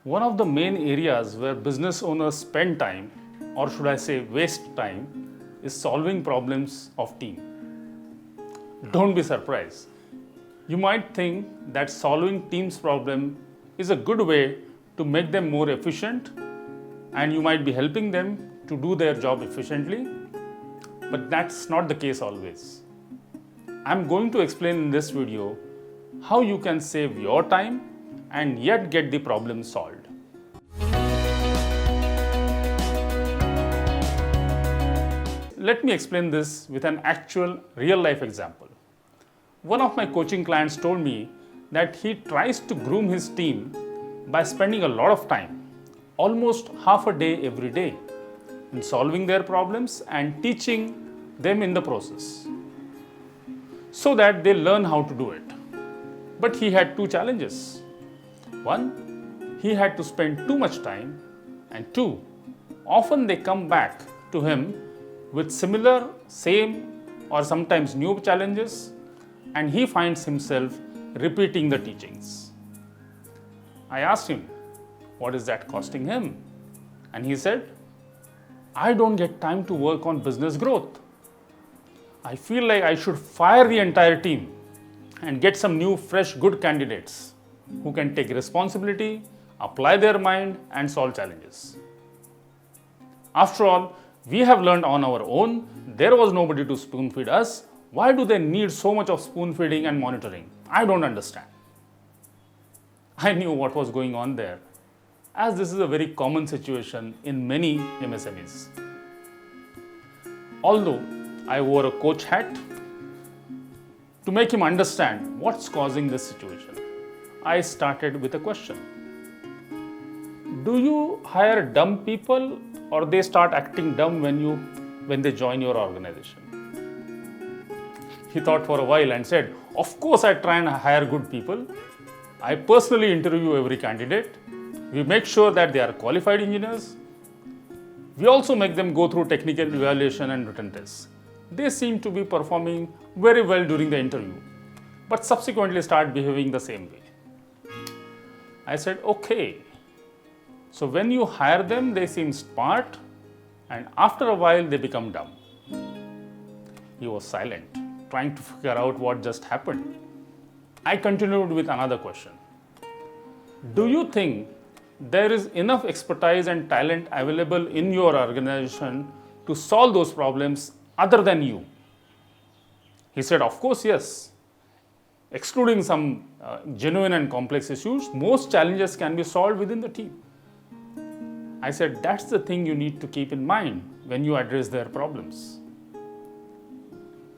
One of the main areas where business owners spend time, or should I say waste time, is solving problems of team. Don't be surprised. You might think that solving team's problem is a good way to make them more efficient, and you might be helping them to do their job efficiently, but that's not the case always. I'm going to explain in this video how you can save your time and yet get the problem solved. Let me explain this with an actual real life example. One of my coaching clients told me that he tries to groom his team by spending a lot of time, almost half a day every day, in solving their problems and teaching them in the process, so that they learn how to do it. But he had two challenges. One, he had to spend too much time, and two, often they come back to him with similar, same, or sometimes new challenges, and he finds himself repeating the teachings. I asked him, what is that costing him? And he said, I don't get time to work on business growth. I feel like I should fire the entire team and get some new, fresh, good candidates who can take responsibility, apply their mind, and solve challenges. After all, we have learned on our own. There was nobody to spoon feed us. Why do they need so much of spoon feeding and monitoring? I don't understand. I knew what was going on there, as this is a very common situation in many MSMEs. Although I wore a coach hat to make him understand what's causing this situation, I started with a question. Do you hire dumb people, or they start acting dumb when they join your organization? He thought for a while and said, of course I try and hire good people. I personally interview every candidate. We make sure that they are qualified engineers. We also make them go through technical evaluation and written tests. They seem to be performing very well during the interview, but subsequently start behaving the same way. I said, okay. So when you hire them, they seem smart, and after a while they become dumb. He was silent, trying to figure out what just happened. I continued with another question. Do you think there is enough expertise and talent available in your organization to solve those problems other than you? He said, of course, yes. Excluding some genuine and complex issues, most challenges can be solved within the team. I said, that's the thing you need to keep in mind when you address their problems.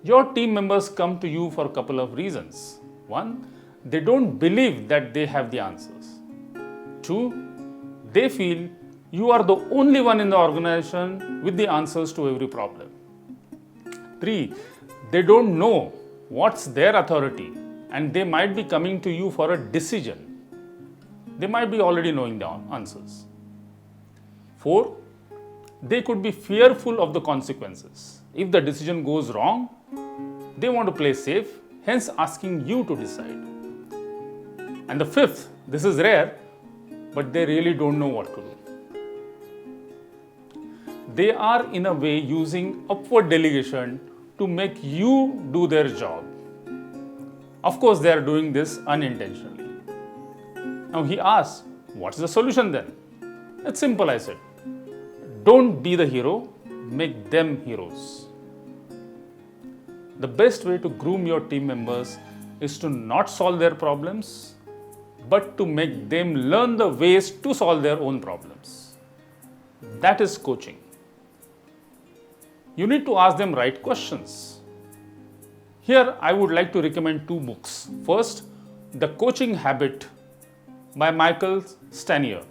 Your team members come to you for a couple of reasons. One, they don't believe that they have the answers. Two, they feel you are the only one in the organization with the answers to every problem. Three, they don't know what's their authority, and they might be coming to you for a decision. They might be already knowing the answers. Four, they could be fearful of the consequences. If the decision goes wrong, they want to play safe, hence asking you to decide. And the fifth, this is rare, but they really don't know what to do. They are in a way using upward delegation to make you do their job. Of course, they are doing this unintentionally. Now he asked, what's the solution then? It's simple, I said. Don't be the hero, make them heroes. The best way to groom your team members is to not solve their problems, but to make them learn the ways to solve their own problems. That is coaching. You need to ask them right questions. Here, I would like to recommend two books. First, The Coaching Habit by Michael Stanier.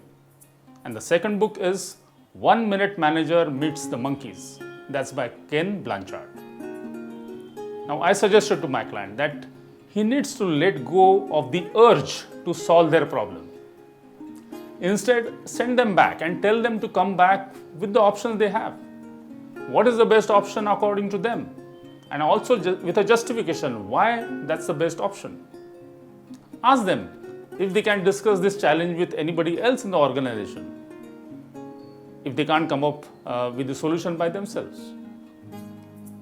And the second book is 1 Minute Manager Meets the Monkeys. That's by Ken Blanchard. Now, I suggested to my client that he needs to let go of the urge to solve their problem. Instead, send them back and tell them to come back with the options they have. What is the best option according to them? And also with a justification why that's the best option. Ask them, if they can discuss this challenge with anybody else in the organization, if they can't come up with the solution by themselves.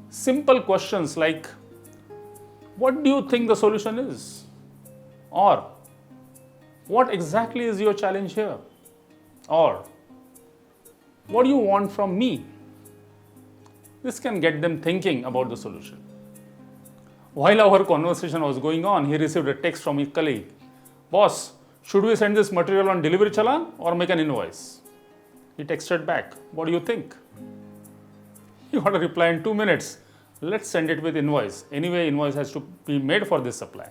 Simple questions like, what do you think the solution is? Or, what exactly is your challenge here? Or, what do you want from me? This can get them thinking about the solution. While our conversation was going on, he received a text from his colleague. Boss, should we send this material on delivery challan or make an invoice? He texted back, what do you think? He got a reply in 2 minutes. Let's send it with invoice. Anyway, invoice has to be made for this supply.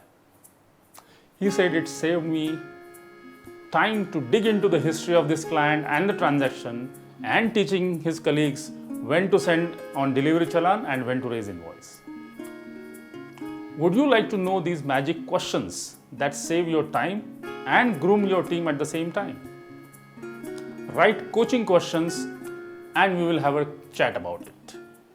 He said it saved me time to dig into the history of this client and the transaction and teaching his colleagues when to send on delivery challan and when to raise invoice. Would you like to know these magic questions that save your time and groom your team at the same time? Write coaching questions and we will have a chat about it.